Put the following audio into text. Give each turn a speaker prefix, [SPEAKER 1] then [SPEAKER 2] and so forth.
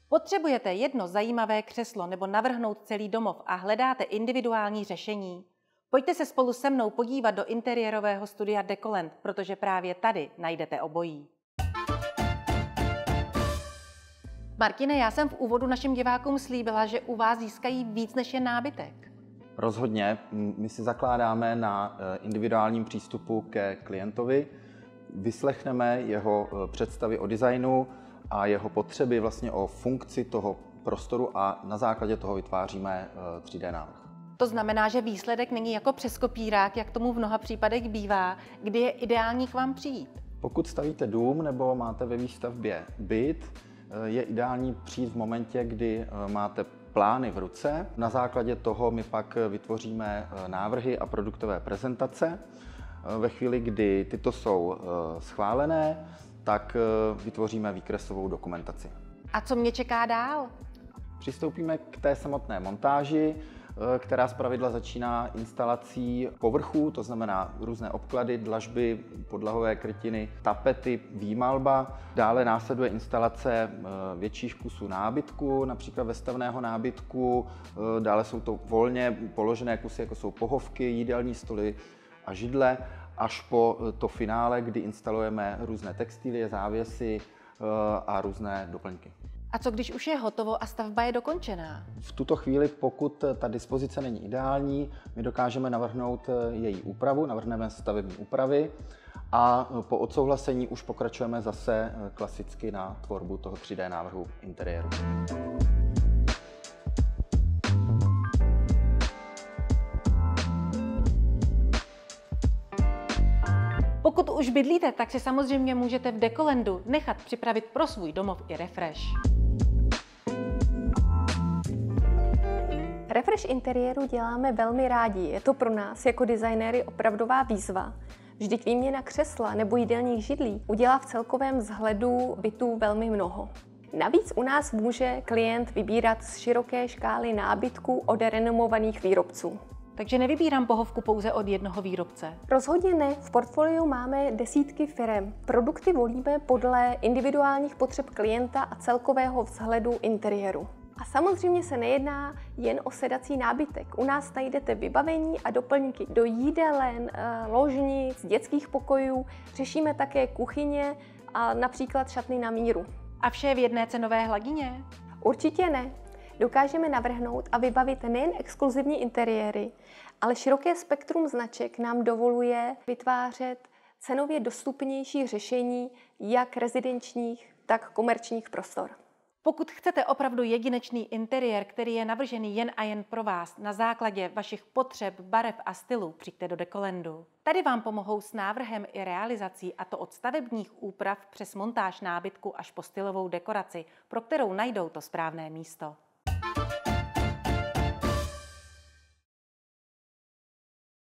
[SPEAKER 1] Potřebujete jedno zajímavé křeslo nebo navrhnout celý domov a hledáte individuální řešení? Pojďte se spolu se mnou podívat do interiérového studia Decoland, protože právě tady najdete obojí. Martine, já jsem v úvodu našim divákům slíbila, že u vás získají víc než jen nábytek.
[SPEAKER 2] Rozhodně. My si zakládáme na individuálním přístupu ke klientovi. Vyslechneme jeho představy o designu a jeho potřeby vlastně o funkci toho prostoru a na základě toho vytváříme 3D návrh.
[SPEAKER 1] To znamená, že výsledek není jako přes kopírák, jak tomu v mnoha případech bývá, kdy je ideální k vám přijít.
[SPEAKER 2] Pokud stavíte dům nebo máte ve výstavbě byt, je ideální přijít v momentě, kdy máte plány v ruce. Na základě toho my pak vytvoříme návrhy a produktové prezentace. Ve chvíli, kdy tyto jsou schválené, tak vytvoříme výkresovou dokumentaci.
[SPEAKER 1] A co mě čeká dál?
[SPEAKER 2] Přistoupíme k té samotné montáži, která zpravidla začíná instalací povrchů, to znamená různé obklady, dlažby, podlahové krytiny, tapety, výmalba. Dále následuje instalace větších kusů nábytku, například vestavného nábytku. Dále jsou to volně položené kusy, jako jsou pohovky, jídelní stoly a židle, až po to finále, kdy instalujeme různé textilie, závěsy a různé doplňky.
[SPEAKER 1] A co když už je hotovo a stavba je dokončená?
[SPEAKER 2] V tuto chvíli, pokud ta dispozice není ideální, my dokážeme navrhnout její úpravu, navrhneme stavební úpravy a po odsouhlasení už pokračujeme zase klasicky na tvorbu toho 3D návrhu interiéru.
[SPEAKER 1] Pokud už bydlíte, tak si samozřejmě můžete v Decolandu nechat připravit pro svůj domov i refresh.
[SPEAKER 3] Refresh interiéru děláme velmi rádi. Je to pro nás jako designéry opravdová výzva. Vždyť výměna křesla nebo jídelních židlí udělá v celkovém vzhledu bytu velmi mnoho. Navíc u nás může klient vybírat z široké škály nábytku od renomovaných výrobců.
[SPEAKER 1] Takže nevybírám pohovku pouze od jednoho výrobce.
[SPEAKER 3] Rozhodně ne, v portfoliu máme desítky firem. Produkty volíme podle individuálních potřeb klienta a celkového vzhledu interiéru. A samozřejmě se nejedná jen o sedací nábytek. U nás najdete vybavení a doplňky do jídelen, ložnic, dětských pokojů. Řešíme také kuchyně a například šatny na míru.
[SPEAKER 1] A vše v jedné cenové hladině?
[SPEAKER 3] Určitě ne. Dokážeme navrhnout a vybavit nejen exkluzivní interiéry, ale široké spektrum značek nám dovoluje vytvářet cenově dostupnější řešení jak rezidenčních, tak komerčních prostor.
[SPEAKER 1] Pokud chcete opravdu jedinečný interiér, který je navržený jen a jen pro vás na základě vašich potřeb, barev a stylu, přijďte do Decolandu. Tady vám pomohou s návrhem i realizací, a to od stavebních úprav přes montáž nábytku až po stylovou dekoraci, pro kterou najdou to správné místo.